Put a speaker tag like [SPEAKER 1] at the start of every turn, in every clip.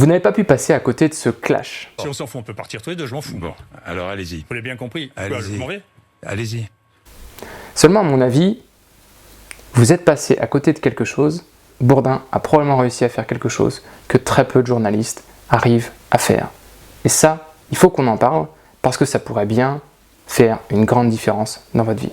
[SPEAKER 1] Vous n'avez pas pu passer à côté de ce clash.
[SPEAKER 2] Si on s'en fout, on peut partir tous les deux, je m'en fous.
[SPEAKER 3] Bon, alors allez-y.
[SPEAKER 2] Vous l'avez bien compris. Quoi, je
[SPEAKER 3] Allez-y.
[SPEAKER 2] m'en vais.
[SPEAKER 3] Allez-y.
[SPEAKER 1] Seulement, à mon avis, vous êtes passé à côté de quelque chose. Bourdin a probablement réussi à faire quelque chose que très peu de journalistes arrivent à faire. Et ça, il faut qu'on en parle parce que ça pourrait bien faire une grande différence dans votre vie.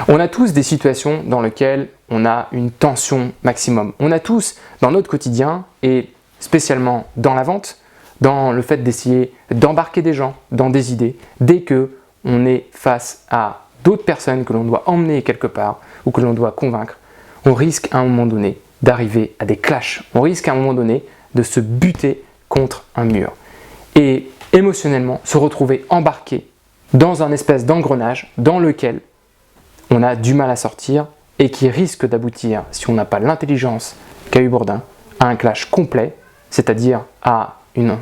[SPEAKER 1] On a tous des situations dans lesquelles on a une tension maximum. On a tous dans notre quotidien et spécialement dans la vente, dans le fait d'essayer d'embarquer des gens dans des idées, dès que on est face à d'autres personnes que l'on doit emmener quelque part ou que l'on doit convaincre, on risque à un moment donné d'arriver à des clashs. On risque à un moment donné de se buter contre un mur et émotionnellement se retrouver embarqué dans un espèce d'engrenage dans lequel on a du mal à sortir et qui risque d'aboutir, si on n'a pas l'intelligence qu'a eu Bourdin, à un clash complet, c'est-à-dire à une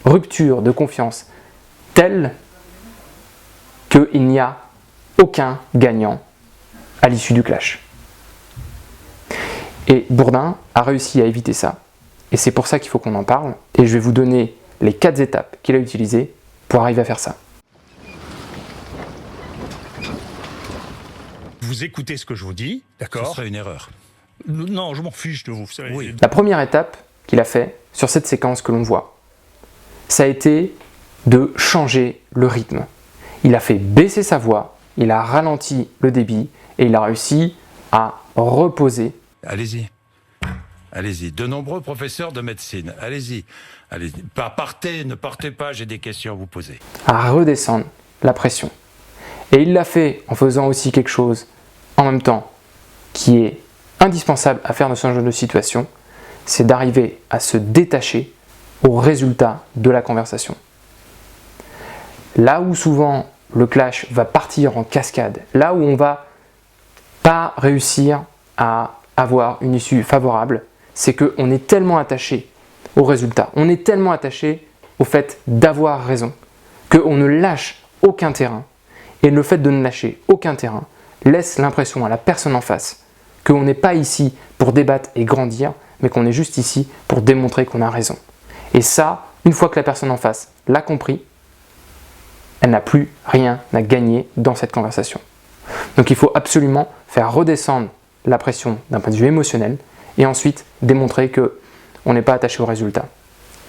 [SPEAKER 1] rupture de confiance telle qu'il n'y a aucun gagnant à l'issue du clash. Et Bourdin a réussi à éviter ça. Et c'est pour ça qu'il faut qu'on en parle. Et je vais vous donner les 4 étapes qu'il a utilisées pour arriver à faire ça.
[SPEAKER 2] Vous écoutez ce que je vous dis,
[SPEAKER 3] Ce
[SPEAKER 2] d'accord?
[SPEAKER 3] serait une erreur.
[SPEAKER 2] Non, je m'en fiche de vous. Vous savez.
[SPEAKER 3] Oui.
[SPEAKER 1] La première étape qu'il a fait sur cette séquence que l'on voit, ça a été de changer le rythme. Il a fait baisser sa voix, il a ralenti le débit et il a réussi à reposer.
[SPEAKER 3] Allez-y. Allez-y. De nombreux professeurs de médecine. Allez-y. Allez-y. Partez, ne partez pas, j'ai des questions à vous poser.
[SPEAKER 1] À redescendre la pression. Et il l'a fait en faisant aussi quelque chose en même temps qui est indispensable à faire dans ce genre de situation, c'est d'arriver à se détacher au résultat de la conversation. Là où souvent le clash va partir en cascade, là où on va pas réussir à avoir une issue favorable, c'est qu'on est tellement attaché au résultat, on est tellement attaché au fait d'avoir raison, qu'on ne lâche aucun terrain. Et le fait de ne lâcher aucun terrain laisse l'impression à la personne en face qu'on n'est pas ici pour débattre et grandir, mais qu'on est juste ici pour démontrer qu'on a raison. Et ça, une fois que la personne en face l'a compris, elle n'a plus rien à gagner dans cette conversation. Donc il faut absolument faire redescendre la pression d'un point de vue émotionnel et ensuite démontrer qu'on n'est pas attaché au résultat.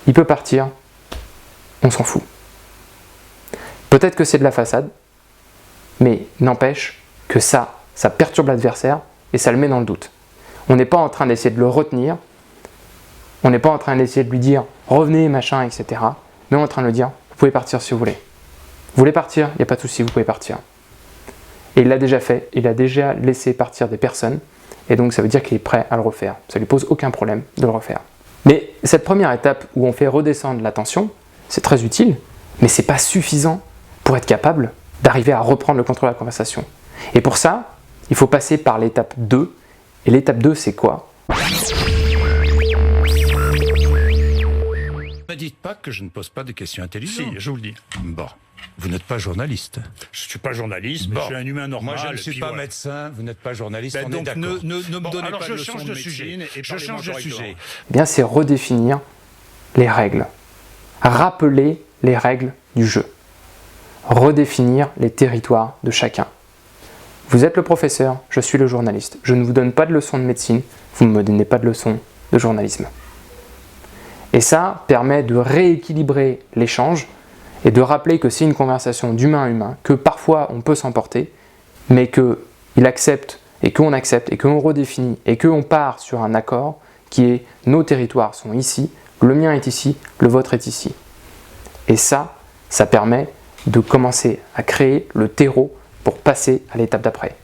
[SPEAKER 1] Il peut partir, on s'en fout. Peut-être que c'est de la façade, mais n'empêche que ça perturbe l'adversaire et ça le met dans le doute. On n'est pas en train d'essayer de le retenir, on n'est pas en train d'essayer de lui dire « revenez, machin, etc. » Mais on est en train de lui dire « vous pouvez partir si vous voulez. Vous voulez partir, il n'y a pas de souci, vous pouvez partir. » Et il l'a déjà fait, il a déjà laissé partir des personnes et donc ça veut dire qu'il est prêt à le refaire. Ça ne lui pose aucun problème de le refaire. Mais cette première étape où on fait redescendre la tension, c'est très utile, mais ce n'est pas suffisant pour être capable d'arriver à reprendre le contrôle de la conversation. Et pour ça, il faut passer par l'étape 2. Et l'étape 2, c'est quoi?
[SPEAKER 3] Ne dites pas que je ne pose pas de questions intelligentes.
[SPEAKER 2] Si, je vous le dis.
[SPEAKER 3] Bon, vous n'êtes pas journaliste.
[SPEAKER 2] Je ne suis pas journaliste, mais
[SPEAKER 3] Bon.
[SPEAKER 2] je suis un humain normal.
[SPEAKER 3] Moi, je ne
[SPEAKER 2] et
[SPEAKER 3] suis
[SPEAKER 2] puis
[SPEAKER 3] pas
[SPEAKER 2] voilà.
[SPEAKER 3] médecin, vous n'êtes pas journaliste, on est
[SPEAKER 2] Donc
[SPEAKER 3] d'accord.
[SPEAKER 2] ne me
[SPEAKER 3] Bon,
[SPEAKER 2] donnez
[SPEAKER 3] alors
[SPEAKER 2] pas
[SPEAKER 3] je
[SPEAKER 2] de leçons
[SPEAKER 3] change
[SPEAKER 2] de
[SPEAKER 3] de
[SPEAKER 2] médecine
[SPEAKER 3] sujet.
[SPEAKER 2] et
[SPEAKER 3] Je
[SPEAKER 2] parlez-moi
[SPEAKER 3] change de
[SPEAKER 2] correctement.
[SPEAKER 3] sujet.
[SPEAKER 1] Eh bien, c'est redéfinir les règles. Rappeler les règles du jeu. Redéfinir les territoires de chacun. Vous êtes le professeur, je suis le journaliste. Je ne vous donne pas de leçons de médecine, vous ne me donnez pas de leçons de journalisme. Et ça permet de rééquilibrer l'échange et de rappeler que c'est une conversation d'humain à humain, que parfois on peut s'emporter, mais qu'il accepte et qu'on accepte et qu'on redéfinit et qu'on part sur un accord qui est nos territoires sont ici, le mien est ici, le vôtre est ici. Et ça permet de commencer à créer le terreau pour passer à l'étape d'après.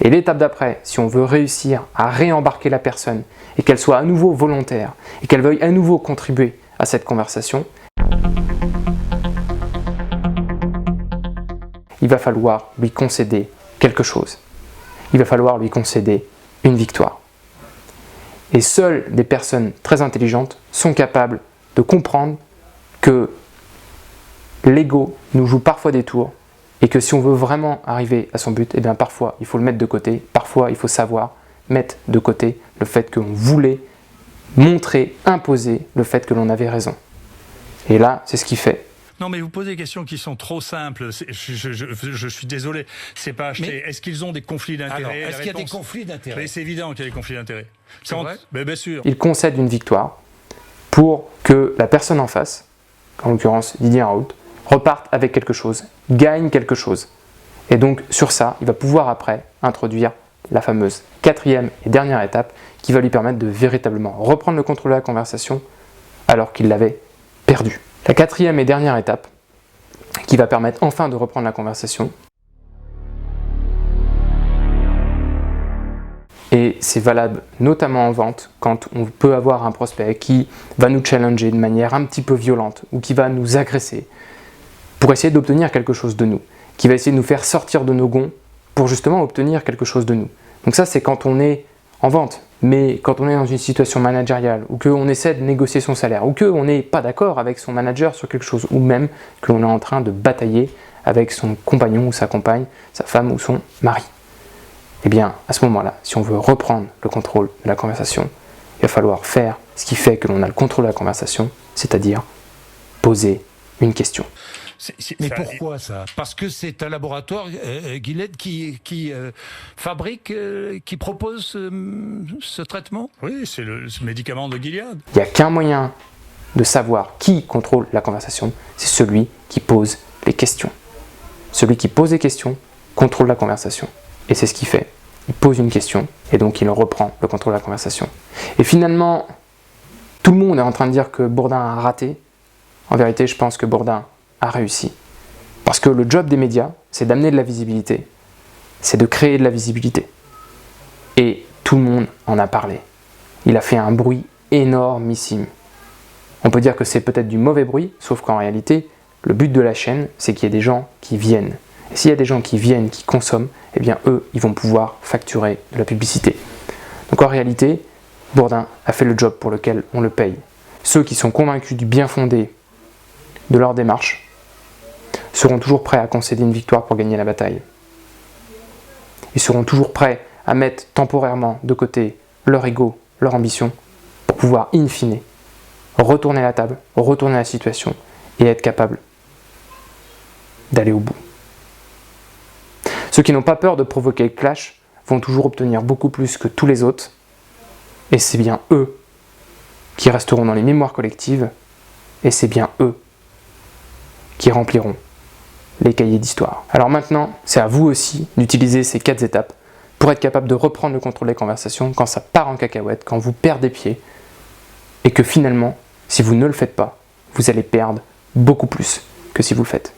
[SPEAKER 1] Et l'étape d'après, si on veut réussir à réembarquer la personne et qu'elle soit à nouveau volontaire et qu'elle veuille à nouveau contribuer à cette conversation, il va falloir lui concéder quelque chose. Il va falloir lui concéder une victoire. Et seules des personnes très intelligentes sont capables de comprendre que l'ego nous joue parfois des tours et que si on veut vraiment arriver à son but, eh bien parfois il faut le mettre de côté, parfois il faut savoir mettre de côté le fait qu'on voulait montrer, imposer le fait que l'on avait raison. Et là, c'est ce qu'il fait.
[SPEAKER 2] Non, mais vous posez des questions qui sont trop simples. Je suis désolé. C'est pas acheté. Est-ce qu'ils ont des conflits d'intérêts?
[SPEAKER 3] Alors, est-ce qu'il y a des conflits d'intérêts?
[SPEAKER 2] C'est évident qu'il y a des conflits d'intérêts.
[SPEAKER 3] C'est vrai?
[SPEAKER 2] Mais bien sûr.
[SPEAKER 1] Il concède une victoire pour que la personne en face, en l'occurrence Didier Raoult, reparte avec quelque chose, gagne quelque chose. Et donc sur ça, il va pouvoir après introduire la fameuse 4e et dernière étape qui va lui permettre de véritablement reprendre le contrôle de la conversation alors qu'il l'avait perdu. La 4e et dernière étape qui va permettre enfin de reprendre la conversation. Et c'est valable notamment en vente quand on peut avoir un prospect qui va nous challenger de manière un petit peu violente ou qui va nous agresser pour essayer d'obtenir quelque chose de nous, qui va essayer de nous faire sortir de nos gonds pour justement obtenir quelque chose de nous. Donc ça, c'est quand on est en vente. Mais quand on est dans une situation managériale ou qu'on essaie de négocier son salaire ou qu'on n'est pas d'accord avec son manager sur quelque chose ou même que l'on est en train de batailler avec son compagnon ou sa compagne, sa femme ou son mari. Eh bien, à ce moment-là, si on veut reprendre le contrôle de la conversation, il va falloir faire ce qui fait que l'on a le contrôle de la conversation, c'est-à-dire poser une question.
[SPEAKER 3] Mais pourquoi ça? Parce que c'est un laboratoire, Gilead, qui fabrique, qui propose ce traitement?
[SPEAKER 2] Oui, c'est ce médicament de Gilead.
[SPEAKER 1] Il n'y a qu'un moyen de savoir qui contrôle la conversation, c'est celui qui pose les questions. Celui qui pose les questions contrôle la conversation. Et c'est ce qu'il fait. Il pose une question et donc il reprend le contrôle de la conversation. Et finalement, tout le monde est en train de dire que Bourdin a raté. En vérité, je pense que Bourdin a réussi. Parce que le job des médias, c'est d'amener de la visibilité. C'est de créer de la visibilité. Et tout le monde en a parlé. Il a fait un bruit énormissime. On peut dire que c'est peut-être du mauvais bruit, sauf qu'en réalité, le but de la chaîne, c'est qu'il y ait des gens qui viennent. Et s'il y a des gens qui viennent, qui consomment, eh bien eux, ils vont pouvoir facturer de la publicité. Donc en réalité, Bourdin a fait le job pour lequel on le paye. Ceux qui sont convaincus du bien fondé de leur démarche seront toujours prêts à concéder une victoire pour gagner la bataille. Ils seront toujours prêts à mettre temporairement de côté leur ego, leur ambition, pour pouvoir in fine retourner la table, retourner la situation et être capable d'aller au bout. Ceux qui n'ont pas peur de provoquer le clash vont toujours obtenir beaucoup plus que tous les autres, et c'est bien eux qui resteront dans les mémoires collectives, et c'est bien eux qui rempliront les cahiers d'histoire. Alors maintenant, c'est à vous aussi d'utiliser ces 4 étapes pour être capable de reprendre le contrôle des conversations quand ça part en cacahuète, quand vous perdez pied, et que finalement, si vous ne le faites pas, vous allez perdre beaucoup plus que si vous le faites.